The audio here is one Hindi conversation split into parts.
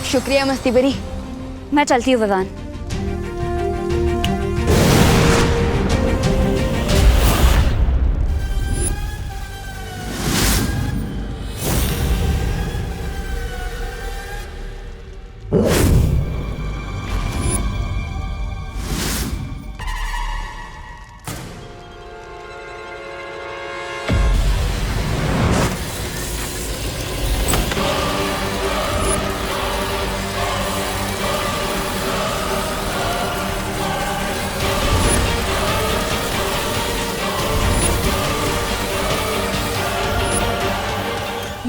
शुक्रिया मस्ती बरी। मैं चलती हूँ विवान।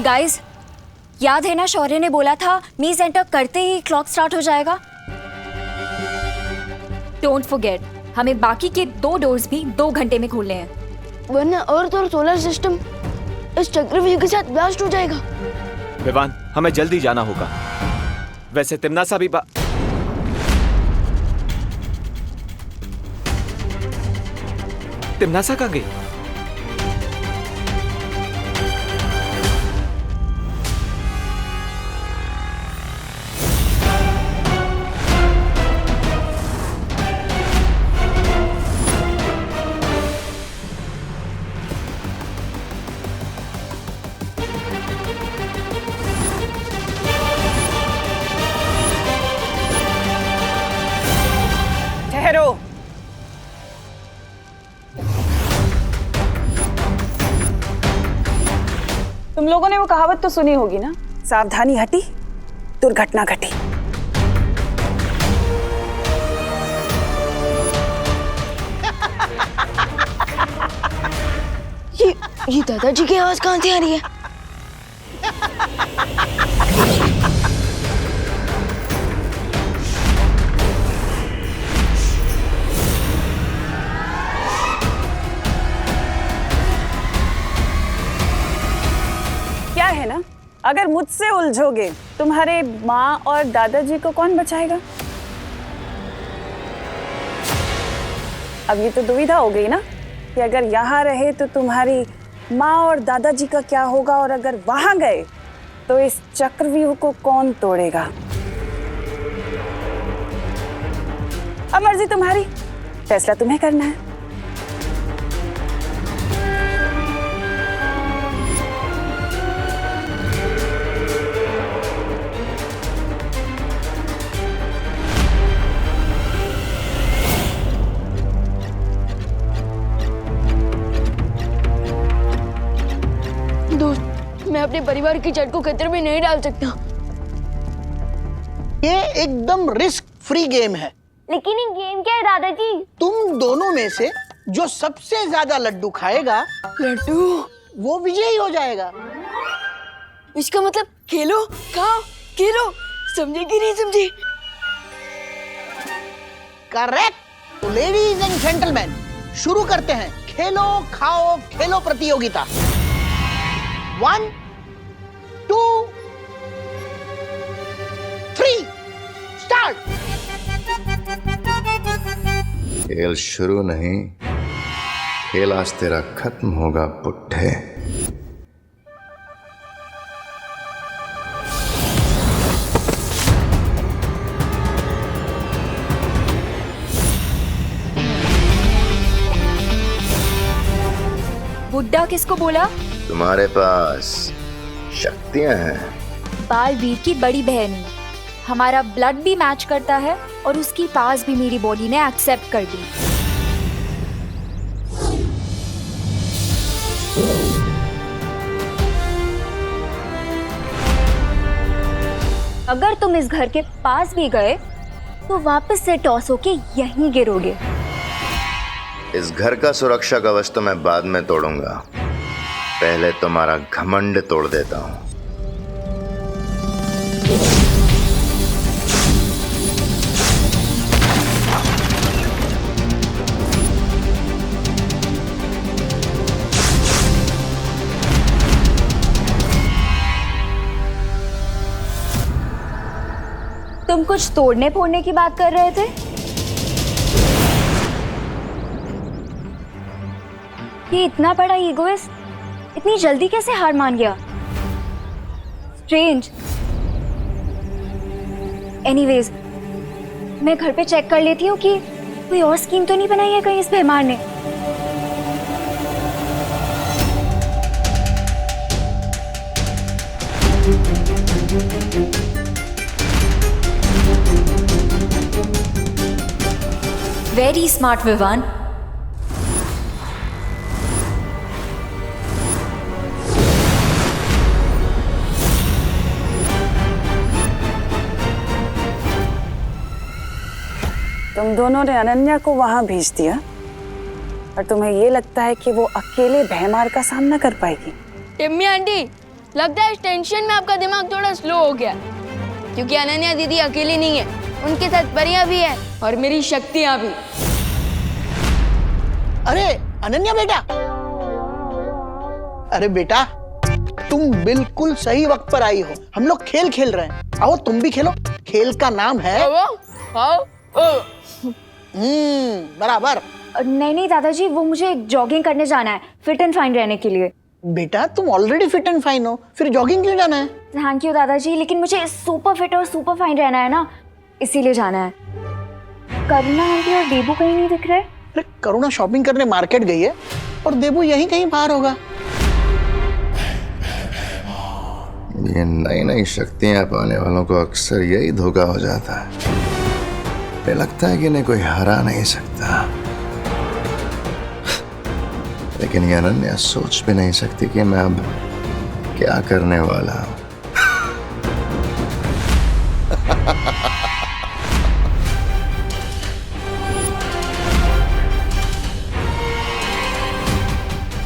गाइस, याद है ना शौर्य ने बोला था मीज एंटर करते ही क्लॉक स्टार्ट हो जाएगा। डोंट फॉरगेट, हमें बाकी के 2 डोर्स भी 2 घंटे में खोलने हैं, वरना अर्थ और सोलर सिस्टम इस चक्रव्यूह के साथ ब्लास्ट हो जाएगा। विवान, हमें जल्दी जाना होगा। वैसे तिमनासा भी तिमनासा कहाँ गई? ठहरो। तुम लोगों ने वो कहावत तो सुनी होगी ना, सावधानी हटी दुर्घटना घटी। ये दादाजी की आवाज कहाँ से आ रही है? क्या है ना, अगर मुझसे उलझोगे तुम्हारे माँ और दादाजी को कौन बचाएगा? अब ये तो दुविधा हो गई ना कि अगर यहाँ रहे तो तुम्हारी माँ और दादाजी का क्या होगा, और अगर वहां गए तो इस चक्रव्यूह को कौन तोड़ेगा? अब मर्जी तुम्हारी, फैसला तुम्हें करना है। मैं अपने परिवार की जड़ को खतरे में नहीं डाल सकता। ये एकदम रिस्क फ्री गेम है। लेकिन ये गेम क्या है दादाजी? तुम दोनों में से जो सबसे ज्यादा लड्डू खाएगा, लड्डू, वो विजयी हो जाएगा। इसका मतलब खेलो खाओ खेलो, समझे कि नहीं समझे? करेक्ट। तो लेडीज एंड जेंटलमैन, शुरू करते हैं खेलो खाओ खेलो प्रतियोगिता। 1 2 3 स्टार्ट। खेल शुरू नहीं, खेल आज तेरा खत्म होगा पुट्ठे। बुड्ढा किसको बोला? तुम्हारे पास शक्तियां हैं। बालवीर की बड़ी बहन, हमारा ब्लड भी मैच करता है और उसकी पास भी मेरी बॉडी ने एक्सेप्ट कर दी। अगर तुम इस घर के पास भी गए तो वापस से टॉस होके यहीं गिरोगे। इस घर का सुरक्षा कवच तो मैं बाद में तोड़ूंगा, पहले तुम्हारा घमंड तोड़ देता हूं। तुम कुछ तोड़ने फोड़ने की बात कर रहे थे? ये इतना बड़ा ईगोइस्ट इतनी जल्दी कैसे हार मान गया? स्ट्रेंज। एनीवेज, मैं घर पे चेक कर लेती हूँ कि कोई और स्कीम तो नहीं बनाई है कहीं इस भैमार ने। Very smart Vivaan. तुम दोनों ने अनन्या को वहां भेज दिया और तुम्हें ये लगता है कि वो अकेले भैमार का सामना कर पाएगी? टिम्मी आंटी, लगता है इस टेंशन में आपका दिमाग थोड़ा स्लो हो गया, क्योंकि अनन्या दीदी अकेली नहीं है, उनके साथ परियां भी है और मेरी शक्तियां भी। अरे अनन्या बेटा, अरे बेटा तुम बिल्कुल सही वक्त पर आई हो। हम लोग खेल खेल रहे हैं, आओ तुम भी खेलो। खेल का नाम है बराबर। नहीं नहीं दादाजी, वो मुझे जॉगिंग करने जाना है, फिट एंड फाइन रहने के लिए। बेटा तुम ऑलरेडी फिट एंड फाइन हो, फिर जॉगिंग क्यों जाना है? थैंक यू दादाजी, लेकिन मुझे सुपर फिट और सुपर फाइन रहना है ना, इसीलिए जाना है। करुणा आंटी और देबू कहीं नहीं दिख रहे। अरे करुणा शॉपिंग करने मार्केट गई है और देबू यहीं कहीं बाहर होगा। ये नई नई शक्तियां पाने वालों को अक्सर यही धोखा हो जाता है। ये लगता है कि इन्हें कोई हरा नहीं सकता, लेकिन ये अनन्या सोच भी नहीं सकती कि मैं अब क्या करने वाला हूं।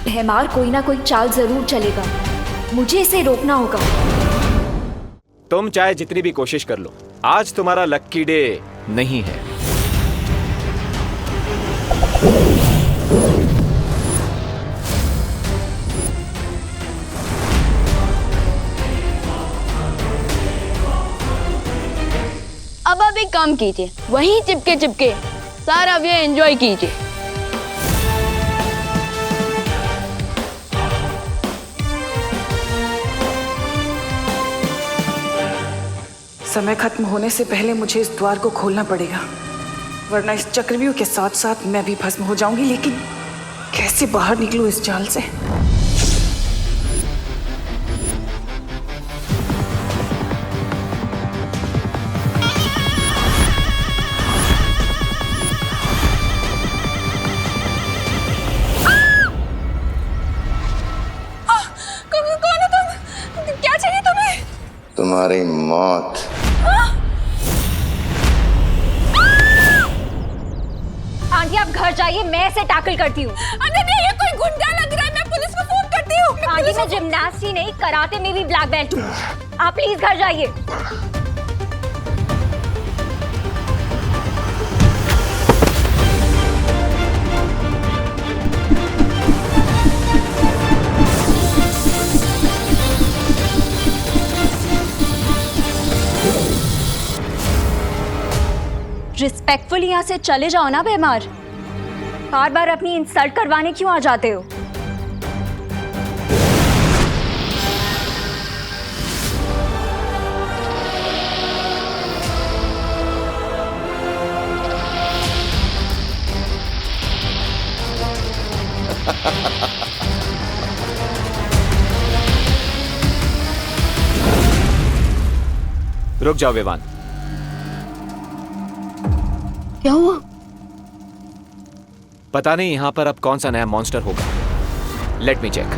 भैमार कोई ना कोई चाल जरूर चलेगा, मुझे इसे रोकना होगा। तुम चाहे जितनी भी कोशिश कर लो, आज तुम्हारा लक्की डे नहीं है। अब आप एक काम कीजिए, वहीं चिपके चिपके सारा ये एंजॉय कीजिए। समय खत्म होने से पहले मुझे इस द्वार को खोलना पड़ेगा, वरना इस चक्रव्यूह के साथ साथ मैं भी भस्म हो जाऊंगी। लेकिन कैसे बाहर निकलूं इस जाल से? कौन है तुम? क्या चाहिए तुम्हें? तुम्हारी मौत। आंटी आप घर जाइए, मैं इसे टैकल करती हूँ। अनन्या, ये कोई गुंडा लग रहा है, मैं पुलिस को फोन करती हूँ। आंटी मैं जिम्नास्ट ही नहीं, कराटे में भी ब्लैक बेल्ट हूँ। आप प्लीज घर जाइए। रिस्पेक्टफुली यहाँ से चले जाओ ना भैमार, बार बार अपनी इंसल्ट करवाने क्यों आ जाते हो? रुक जाओ विवान। क्या हुआ? पता नहीं यहां पर अब कौन सा नया मॉन्स्टर होगा। Let me check.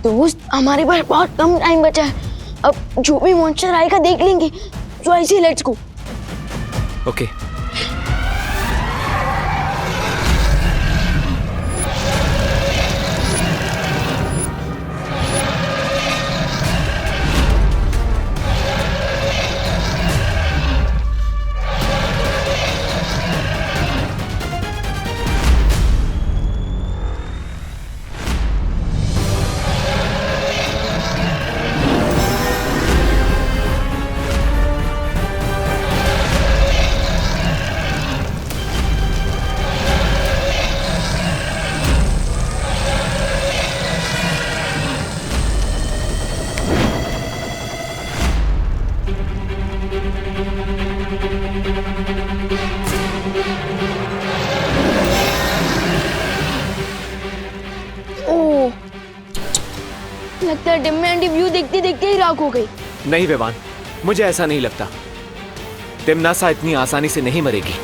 दोस्त, हमारे पास बहुत कम टाइम बचा है, अब जो भी मॉन्स्टर आएगा देख लेंगे। तो ऐसे लेट्स गो। ओके। लगता है टिम्मी आंटी व्यू देखते देखते ही राख हो गई। नहीं विवान, मुझे ऐसा नहीं लगता। तिमनासा इतनी आसानी से नहीं मरेगी।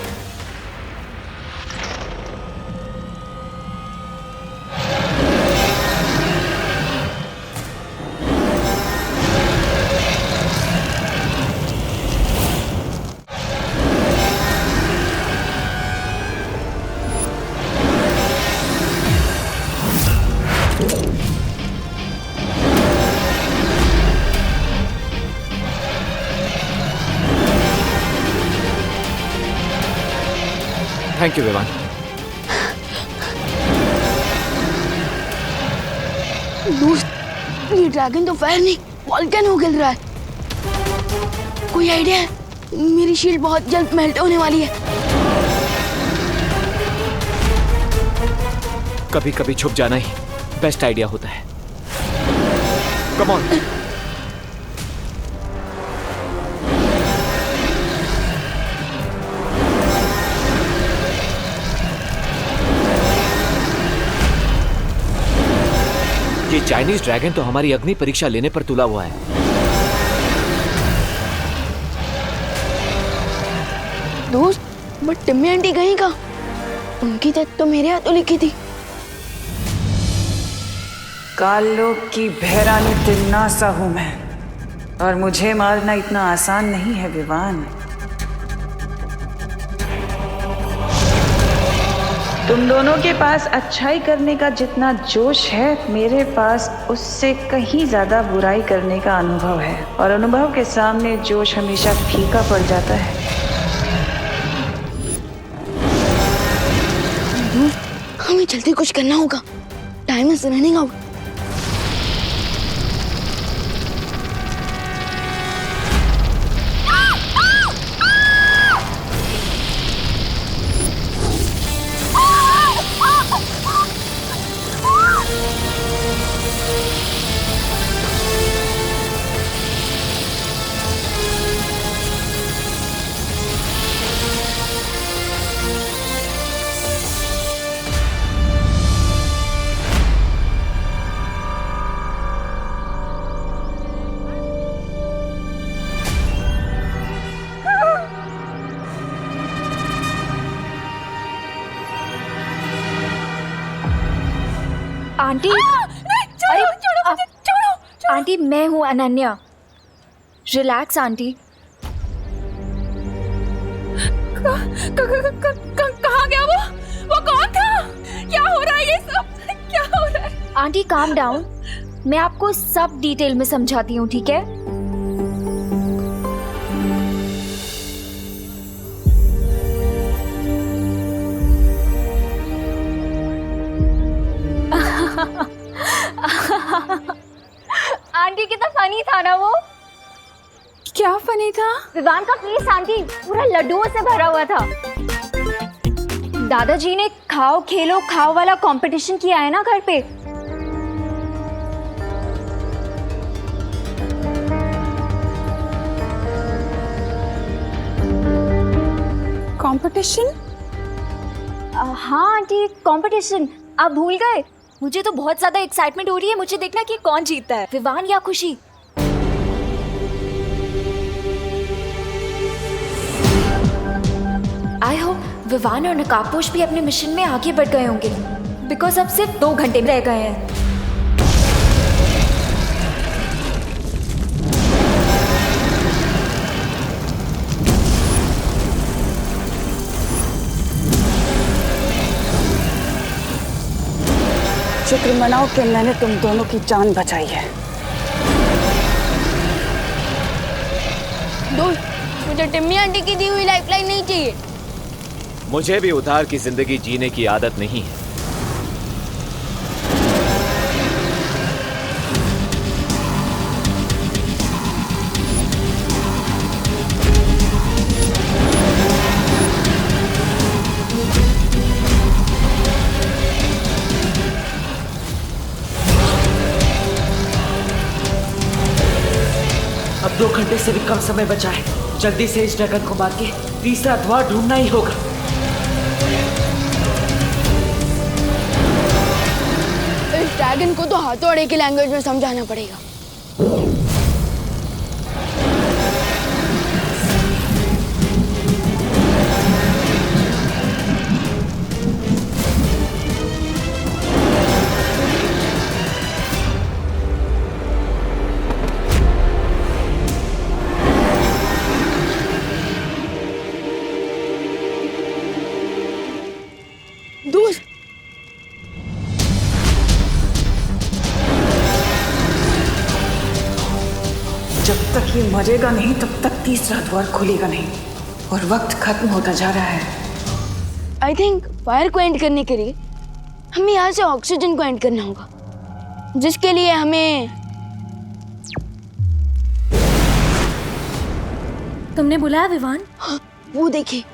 Thank you Vivaan. दोस्त, ये ड्रैगन तो फायर नहीं वॉल्केनो गिर रहा है। कोई आइडिया है? मेरी शील्ड बहुत जल्द मेल्ट होने वाली है। कभी कभी छुप जाना ही बेस्ट आइडिया होता है। Come on. ये चाइनीज ड्रैगन तो हमारी अग्नि परीक्षा लेने पर तुला हुआ है। दोस्त, बट टिम्मी आंटी कहीं का? उनकी डेथ तो मेरे हाथों लिखी थी। कालोक की भैरानी तिन्नासा हूं मैं, और मुझे मारना इतना आसान नहीं है विवान। तुम दोनों के पास अच्छाई करने का जितना जोश है, मेरे पास उससे कहीं ज्यादा बुराई करने का अनुभव है, और अनुभव के सामने जोश हमेशा फीका पड़ जाता है। हमें जल्दी कुछ करना होगा। Time is running out. Aunty, अरे आंटी, मैं हूँ अनन्या। Relax aunty. कहाँ गया वो कौन था? क्या हो रहा है ये सब? क्या हो रहा है? आंटी काम डाउन, मैं आपको सब डिटेल में समझाती हूँ, ठीक है? आंटी कितना फनी था ना वो। क्या फनी था? विवान का फेस आंटी पूरा लड्डुओं से भरा हुआ था। दादाजी ने खाओ खेलो खाओ वाला कंपटीशन किया है ना घर पे। कंपटीशन? हाँ आंटी, कंपटीशन। आप भूल गए? मुझे तो बहुत ज्यादा एक्साइटमेंट हो रही है। मुझे देखना कि कौन जीतता है, विवान या खुशी। आई होप विवान और नकाबपोश भी अपने मिशन में आगे बढ़ गए होंगे, बिकॉज अब सिर्फ 2 घंटे रह गए हैं। शुक्र मनाओ कि मैंने तुम दोनों की जान बचाई है। दोस्त, मुझे टिम्मी आंटी की दी हुई लाइफलाइन नहीं चाहिए। मुझे भी उधार की जिंदगी जीने की आदत नहीं है। अब 2 घंटे से भी कम समय बचा है। जल्दी से इस ड्रैगन को मार के तीसरा द्वार ढूंढना ही होगा। इस ड्रैगन को तो हाथोड़े की लैंग्वेज में समझाना पड़ेगा। दोस्त, जब तक ये मरेगा नहीं तब तक तीसरा द्वार खुलेगा नहीं और वक्त खत्म होता जा रहा है। आई थिंक फायर को एंड करने के लिए हमें यहाँ से ऑक्सीजन को एंड करना होगा, जिसके लिए हमें तुमने बुलाया विवान? हाँ, वो देखिए।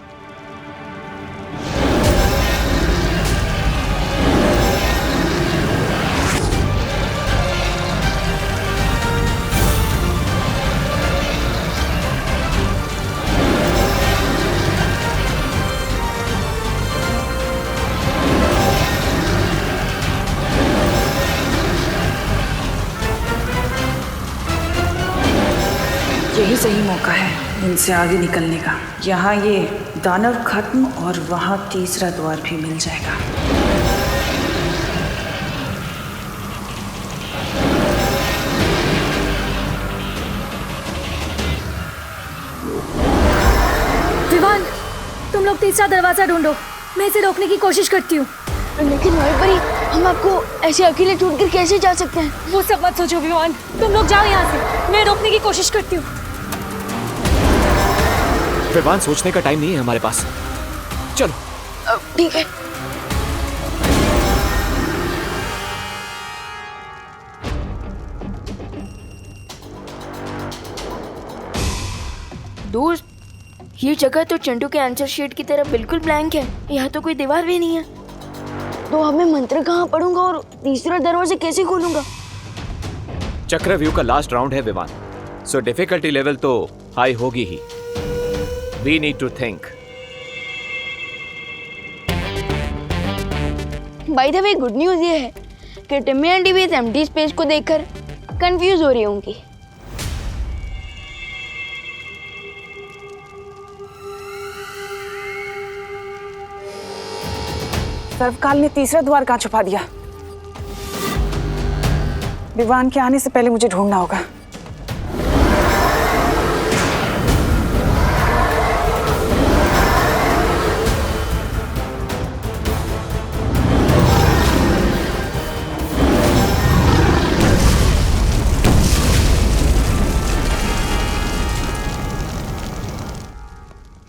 यही सही मौका है इनसे आगे निकलने का। यहाँ ये दानव खत्म और वहाँ तीसरा द्वार भी मिल जाएगा। विवान, तुम लोग तीसरा दरवाजा ढूंढो, मैं इसे रोकने की कोशिश करती हूँ। लेकिन वहीं पर ही हम आपको ऐसे अकेले छोड़कर कैसे जा सकते हैं? वो सब मत सोचो विवान, तुम लोग जाओ यहाँ से, मैं रोकने की कोशिश करती हूँ। विवान, सोचने का टाइम नहीं है हमारे पास, चलो। ठीक है। दोस्त, ये जगह तो चंटू के आंसर शीट की तरह बिल्कुल ब्लैंक है। यहाँ तो कोई दीवार भी नहीं है, तो अब मैं मंत्र कहाँ पढ़ूंगा और तीसरा दरवाजा कैसे खोलूंगा? चक्रव्यूह का लास्ट राउंड है विवान, सो डिफिकल्टी लेवल तो हाई होगी ही। We need to think. By the way, good news ये है कि टिम्मी आंटी भी इस एम्प्टी स्पेस को देखकर कंफ्यूज हो रही होंगी। सर्वकाल ने तीसरा द्वार कहाँ छुपा दिया? विवान के आने से पहले मुझे ढूंढना होगा।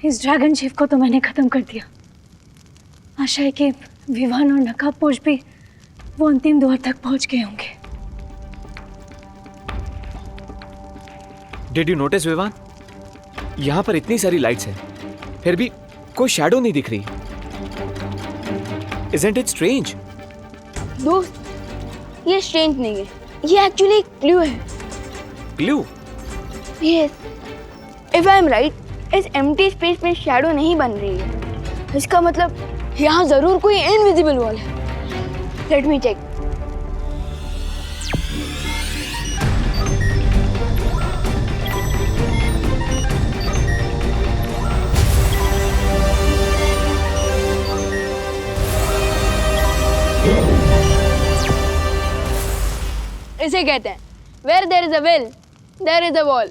इस ड्रैगन शिव को तो मैंने खत्म कर दिया। आशा है कि विवान और नकाबपोश भी वो अंतिम द्वार तक पहुंच गए होंगे। डिड यू नोटिस विवान, यहाँ पर इतनी सारी लाइट्स हैं, फिर भी कोई शैडो नहीं दिख रही। Isn't it strange? दोस्त, ये स्ट्रेंज नहीं है, ये एक्चुअली एक क्लू है। Clue? Yes, if I am right, इस एम्प्टी स्पेस में शैडो नहीं बन रही है। इसका मतलब यहाँ जरूर कोई इनविजिबल वॉल है। Let me check. इसे कहते हैं Where there is a will, there is a wall.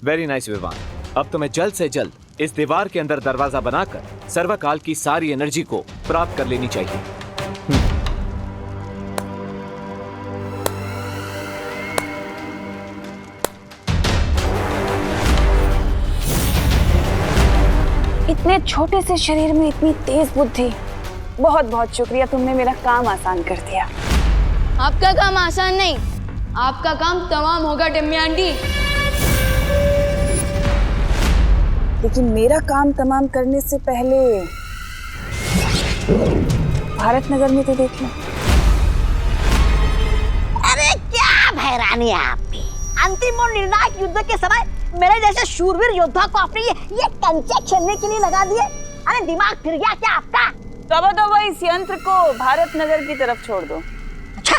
Very nice Vivaan. अब तुम्हें जल्द से जल्द इस दीवार के अंदर दरवाजा बनाकर सर्वकाल की सारी एनर्जी को प्राप्त कर लेनी चाहिए। इतने छोटे से शरीर में इतनी तेज बुद्धि। बहुत बहुत शुक्रिया, तुमने मेरा काम आसान कर दिया। आपका काम आसान नहीं, आपका काम तमाम होगा टिम्मी आंटी। लेकिन मेरा काम तमाम करने से पहले भारत नगर में तो देख लो। अरे क्या हैरानी है आपकी। अंतिम और निर्णायक युद्ध के समय मेरे जैसे शूरवीर योद्धा को आपने ये कंचे खेलने के लिए लगा दिए। अरे दिमाग फिर गया क्या आपका? तो इस यंत्र को भारत नगर की तरफ छोड़ दो। अच्छा,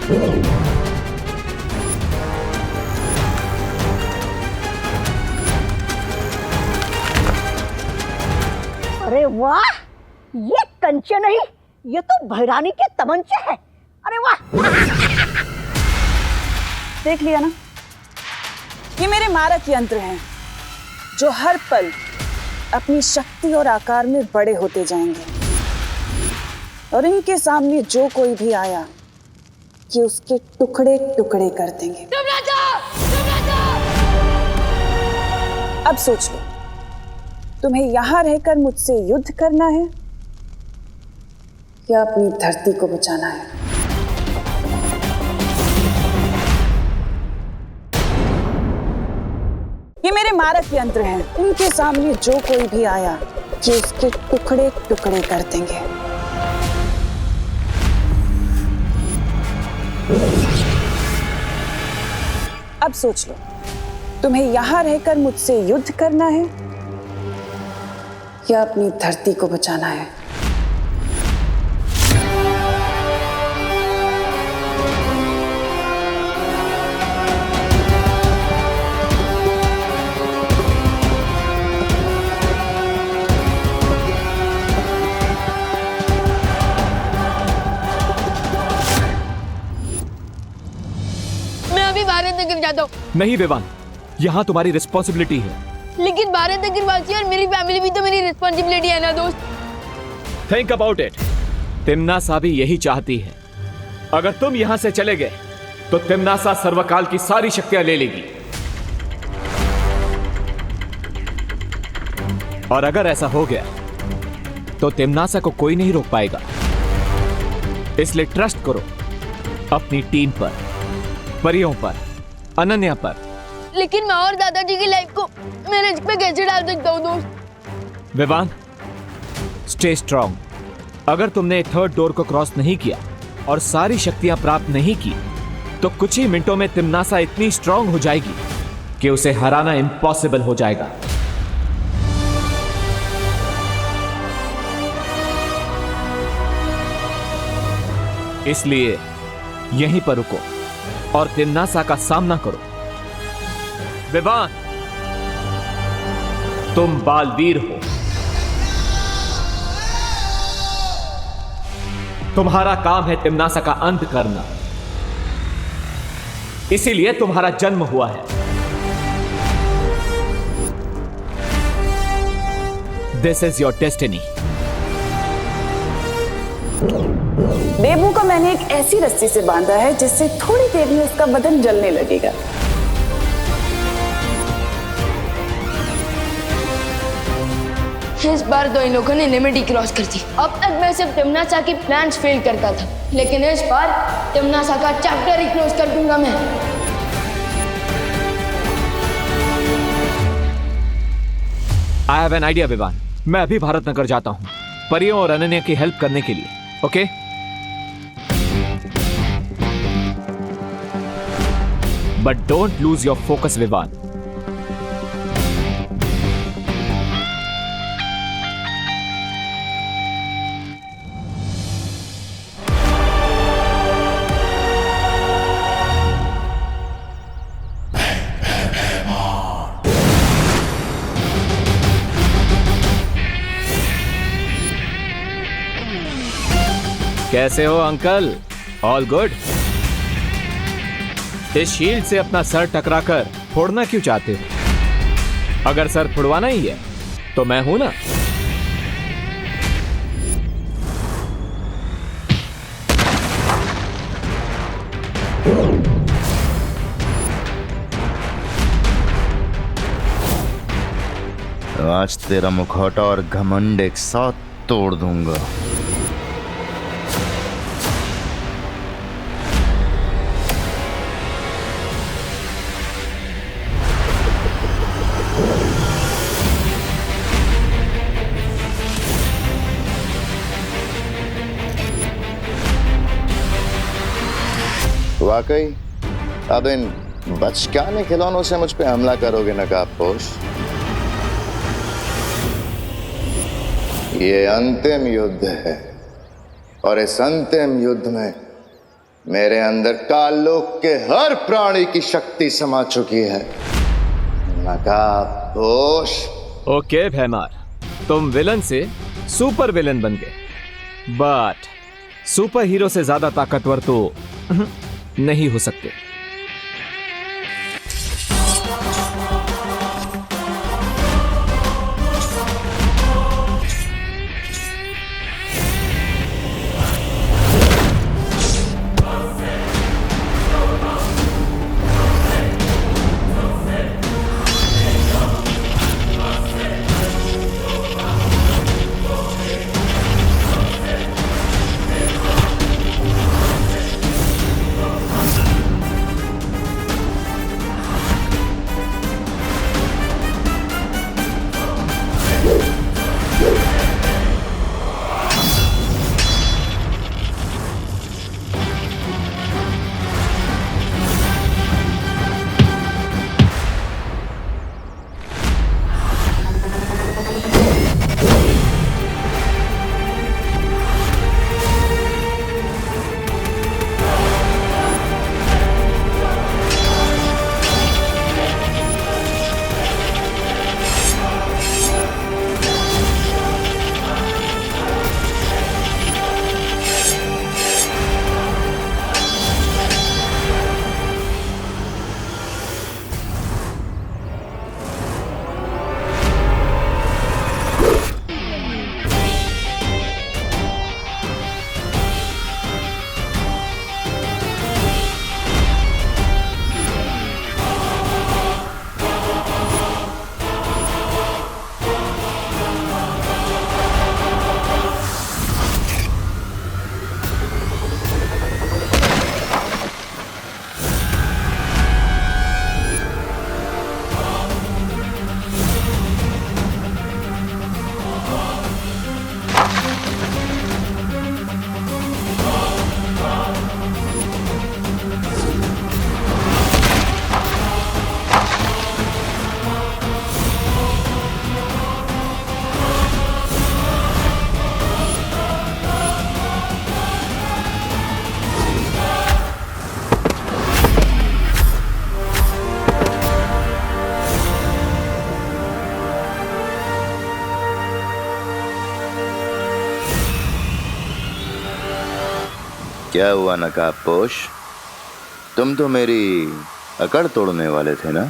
अरे वाह, ये कंचे नहीं, ये तो भैरानी के तमंचे हैं। अरे वाह। देख लिया ना, ये मेरे मारक यंत्र हैं जो हर पल अपनी शक्ति और आकार में बड़े होते जाएंगे, और इनके सामने जो कोई भी आया कि उसके टुकड़े टुकड़े कर देंगे। अब सोच लो, तुम्हें यहां रहकर मुझसे युद्ध करना है या अपनी धरती को बचाना है? ये मेरे मारक यंत्र हैं, इनके सामने जो कोई भी आया कि उसके टुकड़े टुकड़े कर देंगे। अब सोच लो, तुम्हें यहां रहकर मुझसे युद्ध करना है या अपनी धरती को बचाना है? मैं अभी भारत नगर जाता हूँ। नहीं विवान, यहाँ तुम्हारी रिस्पॉन्सिबिलिटी है। लेकिन भारत नगर वासी और मेरी फैमिली भी तो मेरी रिस्पॉन्सिबिलिटी है ना दोस्त। Think about it. तिम्नासा भी यही चाहती है। अगर तुम यहाँ से चले गए तो तिम्नासा सर्वकाल की सारी शक्तियां ले लेगी, और अगर ऐसा हो गया तो तिम्नासा को कोई नहीं रोक पाएगा। इसलिए ट्रस्ट करो अपनी टीम पर, परियों पर, अनन्या पर। लेकिन मैं और दादाजी की लाइफ को मैं रिस्क पे कैसे डाल सकता हूँ दोस्त? Vivaan, stay strong. अगर तुमने थर्ड डोर को क्रॉस नहीं किया और सारी शक्तियां प्राप्त नहीं की तो कुछ ही मिनटों में तिम्नासा इतनी स्ट्रांग हो जाएगी कि उसे हराना इम्पॉसिबल हो जाएगा। इसलिए यहीं पर रुको और तिम्नासा का सामना करो। विवान, तुम बालवीर हो। तुम्हारा काम है तिम्नासा का अंत करना, इसीलिए तुम्हारा जन्म हुआ है। This is your destiny. Bebu को मैंने एक ऐसी रस्सी से बांधा है जिससे थोड़ी देर में उसका बदन जलने लगेगा। इस बार तो इन लोगों ने लिमिट ही क्रॉस कर दी। अब तक मैं सिर्फ तिम्नासा की प्लान्स फेल करता था, लेकिन इस बार तिम्नासा का चैप्टर ही क्लोज कर दूंगा मैं। I have an idea Vivaan. मैं अभी भारत नगर जाता हूं परियों और अनन्या की हेल्प करने के लिए। Okay? But don't lose your focus Vivaan. कैसे हो अंकल? All good? इस शील्ड से अपना सर टकराकर फोड़ना क्यों चाहते हो? अगर सर फोड़वाना ही है तो मैं हूं ना। आज तेरा मुखौटा और घमंड एक साथ तोड़ दूंगा। वाकई अब इन बचकाने खिलौनों से मुझ पे हमला करोगे नकाबपोश? ये अंतिम युद्ध है और इस अंतिम युद्ध में मेरे अंदर काललोक के हर प्राणी की शक्ति समा चुकी है। नकाबपोश। ओके भैमार, तुम विलन से सुपर विलन बन गए, बट सुपर हीरो से ज्यादा ताकतवर तो नहीं हो सकते। क्या हुआ नकाबपोश? तुम तो मेरी अकड़ तोड़ने वाले थे ना?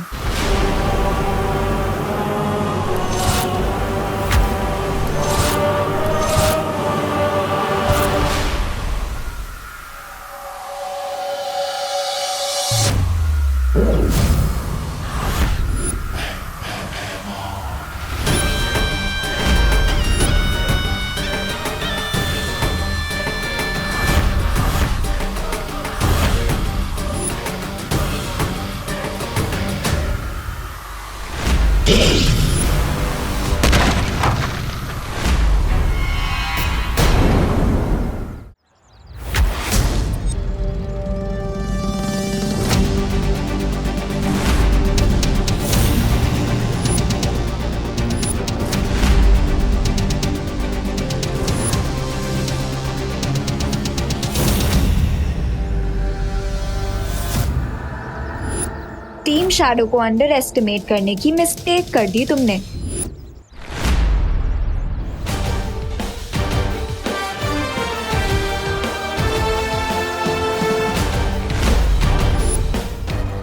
टीम शैडो को अंडर एस्टिमेट करने की मिस्टेक कर दी तुमने।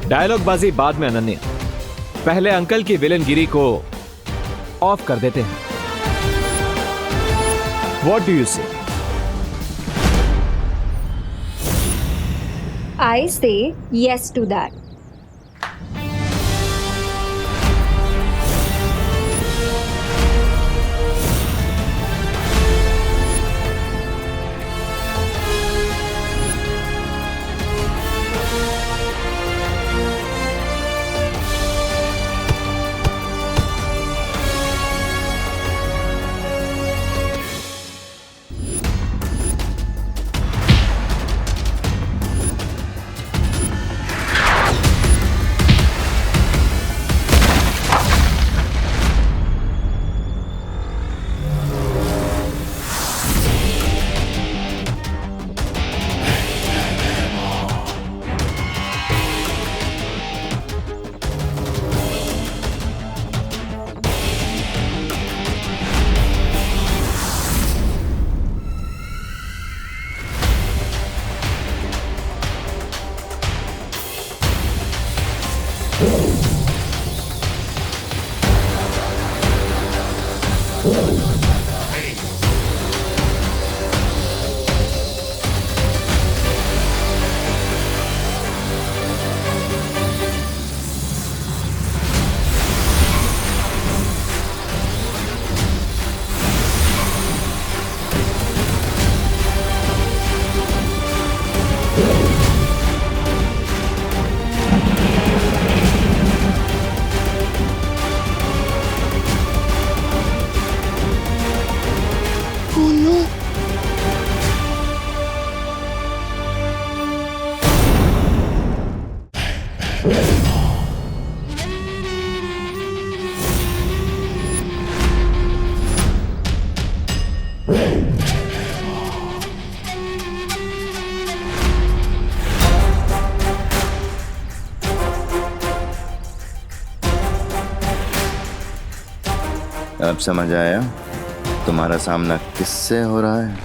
डायलॉग बाजी बाद में अनन्या, पहले अंकल की विलनगिरी को ऑफ कर देते हैं। व्हाट डू यू से? आई से यस टू दैट। अब समझ आया तुम्हारा सामना किससे हो रहा है?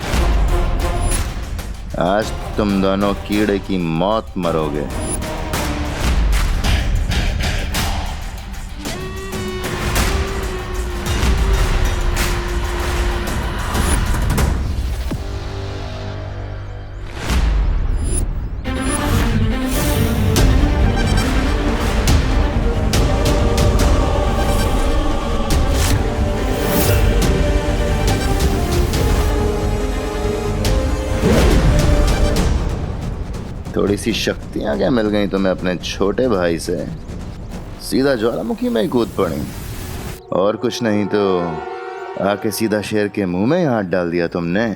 आज तुम दोनों कीड़े की मौत मरोगे। थोड़ी सी शक्तियां क्या मिल गई तुम्हें अपने छोटे भाई से? सीधा ज्वालामुखी में ही कूद पड़ी। और कुछ नहीं तो आके सीधा शेर के मुंह में ही हाथ डाल दिया तुमने।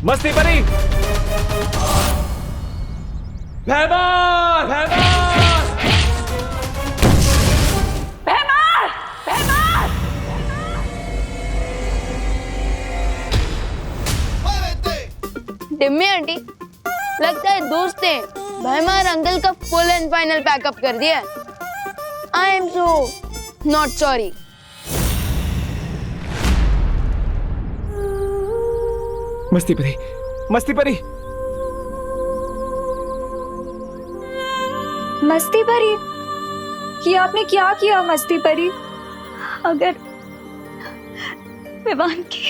मस्ती परी, भैमार, भैमार, भैमार, भैमार। टिम्मी आंटी, लगता है दोस्त ने भैमार अंकल का फुल एंड फाइनल पैकअप कर दिया। I am so not sorry. मस्ती परी, मस्ती परी। मस्ती परी, ये आपने क्या किया मस्ती परी? अगर विवान की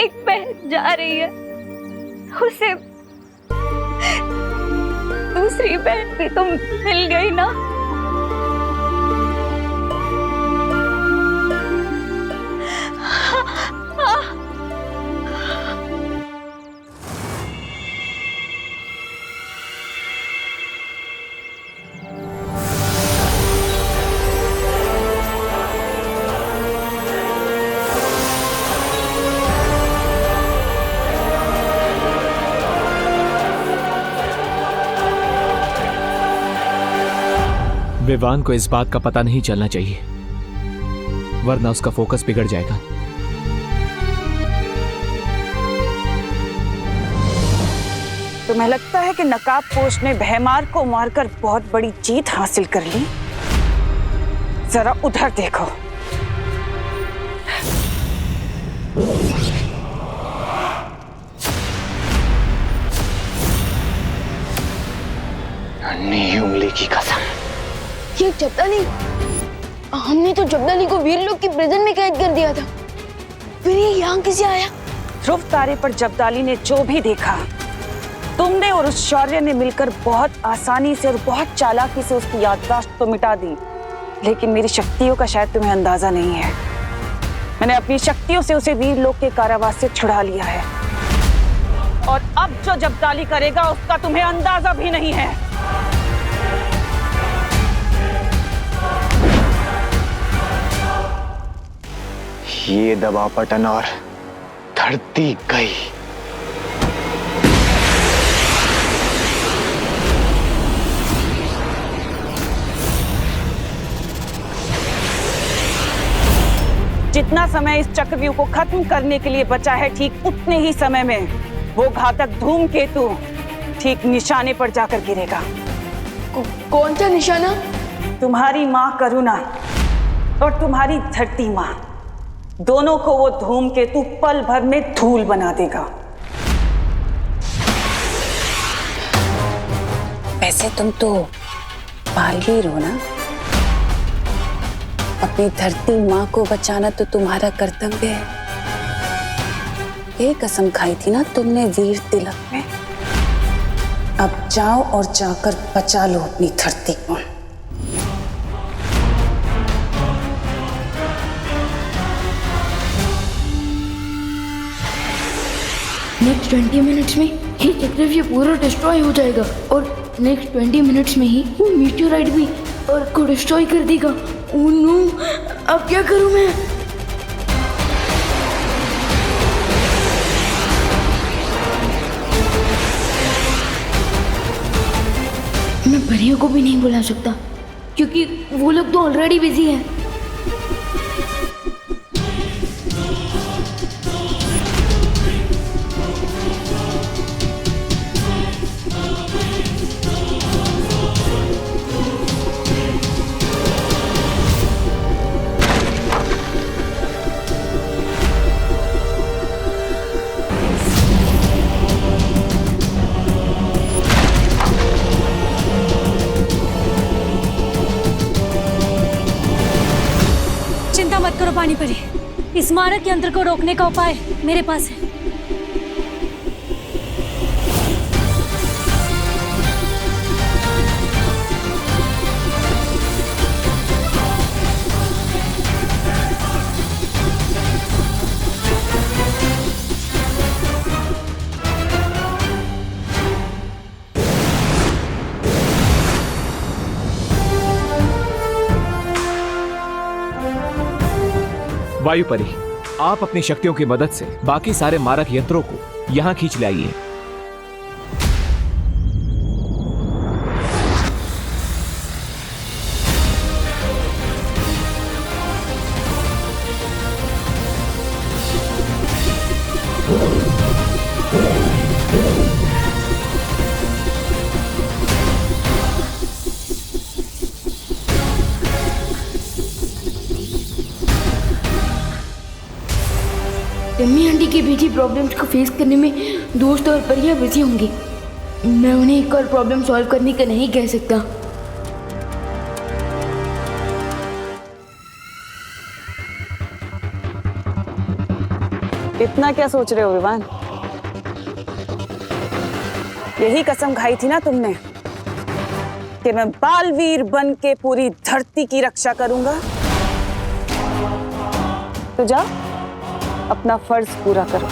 एक बहन जा रही है, उसे दूसरी बहन भी तो मिल गई ना। विवान को इस बात का पता नहीं चलना चाहिए, वरना उसका फोकस बिगड़ जाएगा। तुम्हें लगता है कि नकाबपोश ने भैमार को मारकर बहुत बड़ी जीत हासिल कर ली? जरा उधर देखो। नन्ही उंगली की कसम। ये जब्दाली, हमने तो जब्दाली को वीर लोग की प्रिजन में कैद कर दिया था, फिर ये यहाँ कैसे आया? ध्रुव तारे पर जब्दाली ने जो भी देखा, तुमने और उस शौर्य ने मिलकर बहुत आसानी से और बहुत चालाकी से उसकी याददाश्त तो मिटा दी। लेकिन मेरी शक्तियों का शायद तुम्हें अंदाजा नहीं है। मैंने अपनी शक्तियों से उसे वीर लोक के कारावास से छुड़ा लिया है, और अब जो जब्दाली करेगा उसका तुम्हें अंदाजा भी नहीं है। ये दबा पटन और धरती गई। जितना समय इस चक्रव्यूह को खत्म करने के लिए बचा है, ठीक उतने ही समय में वो घातक धूमकेतु ठीक निशाने पर जाकर गिरेगा। कौन सा निशाना? तुम्हारी माँ करुणा और तुम्हारी धरती माँ दोनों को वो धूमकेतु पल भर में धूल बना देगा। वैसे तुम तो बालवीर हो ना, अपनी धरती माँ को बचाना तो तुम्हारा कर्तव्य है। ये कसम खाई थी ना तुमने वीर तिलक में। अब जाओ और जाकर बचा लो अपनी धरती को। नेक्स्ट 20 मिनट्स में ही चक्रव्यूह पूरा डिस्ट्रॉय हो जाएगा और नेक्स्ट 20 मिनट्स में ही वो मीटियोराइट भी अर्थ को डिस्ट्रॉय कर देगा। ओह नो, अब क्या करूं मैं? मैं परियों को भी नहीं बुला सकता क्योंकि वो लोग तो ऑलरेडी बिजी हैं। चिंता मत करो पानी परी, इस मारक यंत्र को रोकने का उपाय मेरे पास है। वायु परी, आप अपनी शक्तियों की मदद से बाकी सारे मारक यंत्रों को यहां खींच लाइए। टिम्मी आंटी की बेटी प्रॉब्लम्स को फेस करने में दोस्त और परियां बिजी होंगी। मैं उन्हें एक और प्रॉब्लम सॉल्व करने का नहीं कह सकता। इतना क्या सोच रहे हो विवान? यही कसम खाई थी ना तुमने कि मैं बालवीर बन के पूरी धरती की रक्षा करूंगा। तो जाओ अपना फर्ज पूरा करो।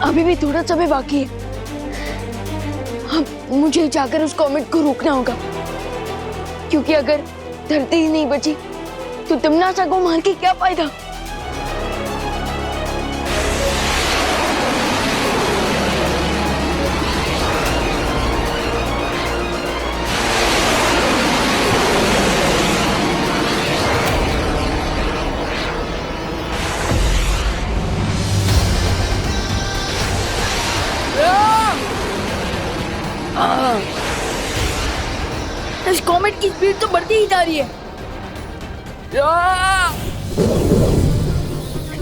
अभी भी थोड़ा समय बाकी है। अब मुझे जाकर उस कॉमेट को रोकना होगा क्योंकि अगर धरती ही नहीं बची तो तिम्नासा को मार के क्या फायदा। इस कॉमेट की स्पीड तो बढ़ती ही जा रही है।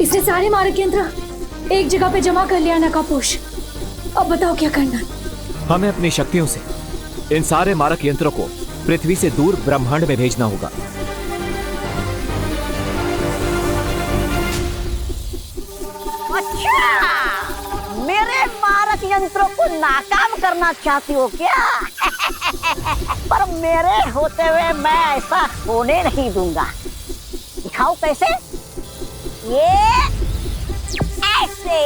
इसने सारे मारक यंत्र एक जगह पे जमा कर लिया नकापोश। अब बताओ क्या करना। हमें अपनी शक्तियों से इन सारे मारक यंत्रों को पृथ्वी से दूर ब्रह्मांड में भेजना होगा। अच्छा, मेरे मारक यंत्रों को नाकाम करना चाहती हो क्या? पर मेरे होते हुए मैं ऐसा होने नहीं दूंगा। दिखाओ कैसे? ये ऐसे।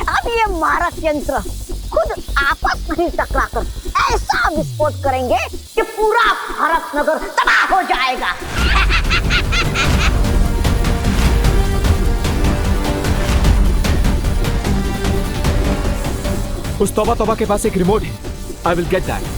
अब ये मारक यंत्र खुद आपस में टकराकर ऐसा विस्फोट करेंगे कि पूरा भारत नगर तबाह हो जाएगा। उस तौबा तौबा के पास एक रिमोट है। I will get that.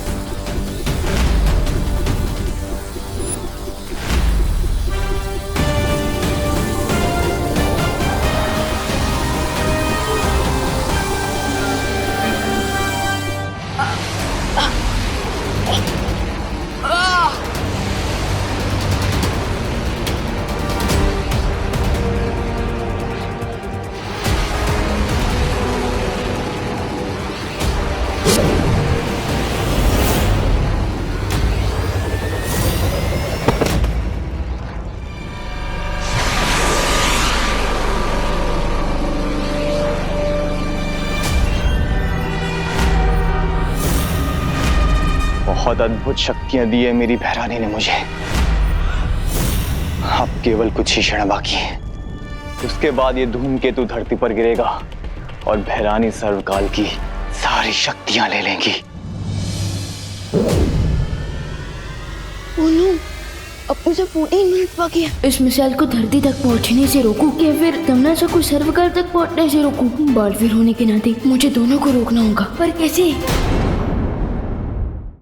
बहुत अद्भुत शक्तियां दी है मेरी भैरानी ने मुझे। अब केवल कुछ ही क्षण बाकी है, उसके बाद ये धूमकेतु धरती पर गिरेगा और भैरानी सर्वकाल की सारी शक्तियां ले लेंगी। अब मुझे 14 मिनट बाकी है। इस मिसाइल को धरती तक पहुंचने से रोकूं या फिर तमन्ना को सर्वकाल तक पहुंचने से रोकूं? बालवीर होने के नाते मुझे दोनों को रोकना होगा, पर कैसे?